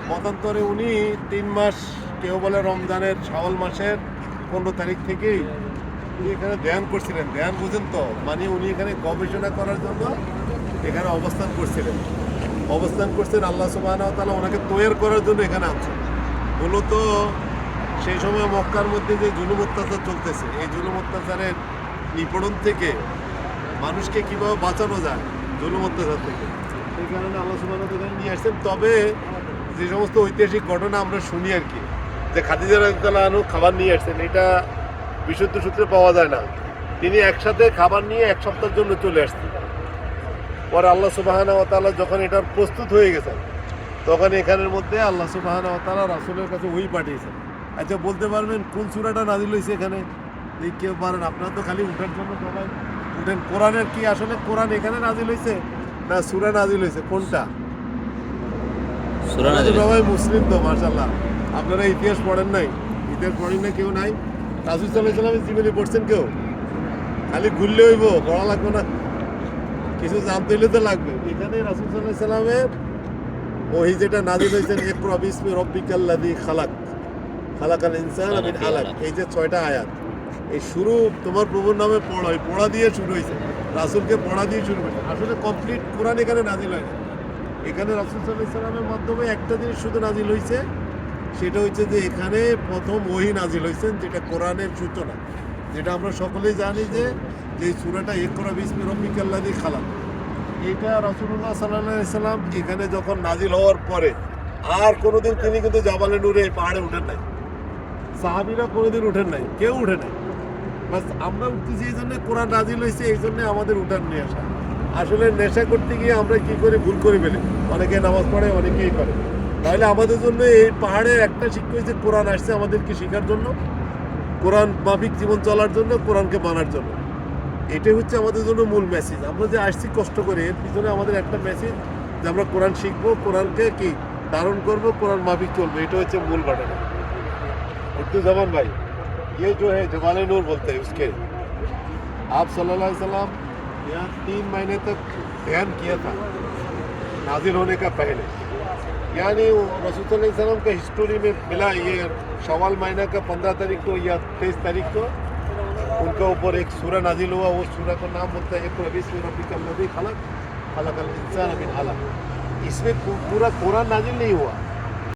মতান্তরে উনি 3 মাস, কেউ বলে রমজানের শাওয়াল মাসের 15 তারিখ থেকেই উনি এখানে ধ্যান করছিলেন। ধ্যান বুঝেন তো, মানে উনি এখানে গবেষণা করার জন্য এখানে অবস্থান করছিলেন। আল্লাহ সুবহানাহু ওয়া তাআলা ওনাকে তৈরি করার জন্য এখানে আনছেন। মূলত সেই সময় মক্কার মধ্যে যে জুলুম অত্যাচার চলতেছে, এই জুলুম অত্যাচারের নিপীড়ন থেকে মানুষকে কীভাবে বাঁচানো যায় জুলুম অত্যাচার থেকে, সেই কারণে আল্লাহ সুবহানাহু ওয়া তাআলা নিয়ে আসছেন। তবে যে সমস্ত ঐতিহাসিক ঘটনা আমরা শুনি আর কি, যে খাদিজা রাদিয়াল্লাহু আনহা খাবার নিয়ে আসছেন, এটা বিশুদ্ধ সূত্রে পাওয়া যায় না। তিনি একসাথে খাবার নিয়ে 1 সপ্তাহের জন্য চলে আসছেন। পরে আল্লাহ সুবহানাহু ওয়া তাআলা যখন এটা প্রস্তুত হয়ে গেছেন, তখন এখানের মধ্যে আল্লাহ সুবহানাহু ওয়া তাআলা রাসূলের কাছে ওহী পাঠিয়েছেন। আচ্ছা, বলতে পারবেন কোন সূরাটা নাযিল হয়েছে এখানে? কেউ পারেন? আপনারা তো খালি উঠার জন্য সবাই উঠেন। কোরআনের কি আসলে কোরআন এখানে নাযিল হয়েছে না সূরা নাযিল হয়েছে? কোনটা? সূরা নাযিল। সবাই মুসলিম তো মাশাআল্লাহ। আপনারা ইতিহাস পড়েন নাই? ইতিহাস পড়েন না কেউ? নাই? রাসূল সাল্লাল্লাহু আলাইহি ওয়াসাল্লামের জীবনী পড়ছেন কেউ? খালি ঘুরলে হইব, পড়া লাগবে না? কিছু জানতে হইলে তো লাগবে। এখানে রাসূল সাল্লাল্লাহু আলাইহি ওয়াসাল্লামের ওহী যেটা নাযিল হয়েছে, ইকরা বিসমি রাব্বিকাল্লাযী খালাক, খালাকাল ইনসানা মিন আলাক, এই যে 6টা আয়াত, এই শুরু তোমার প্রভুর নামে পড়া, পড়া দিয়ে শুরু হয়েছে। রাসূলকে পড়া দিয়ে শুরু হয়েছে। আসলে কমপ্লিট কোরআন এখানে নাযিল হয়নি। এখানে রাসূল সাল্লাল্লাহু আলাইহি ওয়াসাল্লামের মাধ্যমে একটা জিনিস শুধু নাযিল হয়েছে, সেটা হচ্ছে যে এখানে প্রথম ওহী নাযিল হয়েছেন, যেটা কোরআনের সূচনা, যেটা আমরা সকলেই জানি যে সূরাটা ইকরা বিসমি রাব্বিকাল্লাযী খালাক, এটা রাসূলুল্লাহ সাল্লাল্লাহু আলাইহি ওয়াসাল্লাম এখানে যখন নাযিল হওয়ার পরে আর কোনোদিন তিনি কিন্তু জাবালে নূরে এই পাহাড়ে উঠেন নাই। সাহাবীরা কোনোদিন উঠেন নাই, কেউ উঠে নাই। বাস আমরা উঠতেছি এই জন্য, কোরআন নাযিল হয়েছে এই জন্য আমাদের উঠার নিয়ে আসা। আসলে নেশা করতে গিয়ে আমরা কি করে ভুল করে ফেলি, অনেকে নামাজ পড়ে, অনেকেই করে। তাহলে আমাদের জন্য এই পাহাড়ে একটা শিক্ষা হয়েছে, কোরআন আসছে আমাদেরকে শেখার জন্য, কোরআন মাফিক জীবন চলার জন্য, কোরআনকে মানার জন্য। এটাই হচ্ছে আমাদের জন্য মূল মেসেজ। আমরা যে আসছি কষ্ট করে, এর পিছনে আমাদের একটা মেসেজ যে আমরা কোরআন শিখবো, কোরআনকে কি ধারণ করবো, কোরআন মাফিক চলবে। এটা হচ্ছে মূল ঘটনা। उर्दू जबान भाई, ये जो है जबाले नूर बोलते हैं उसके, आप सल्लल्लाहु अलैहि वसल्लम यहाँ 3 महीने तक ध्यान किया था नाजिल होने का पहले। यानी रसूल सल्लल्लाहु अलैहि वसल्लम का हिस्टोरी में मिला, ये शवाल महीना का 15 तारीख को या 23 तारीख को उनके ऊपर एक सूरा नाजिल हुआ। वो सूरा का नाम बोलता है इक़रा बिस्मि रब्बिकल्लज़ी खलक़, खलक़ल इंसाना मिन अलक़। इसमें पूरा कुरान नाजिल नहीं हुआ,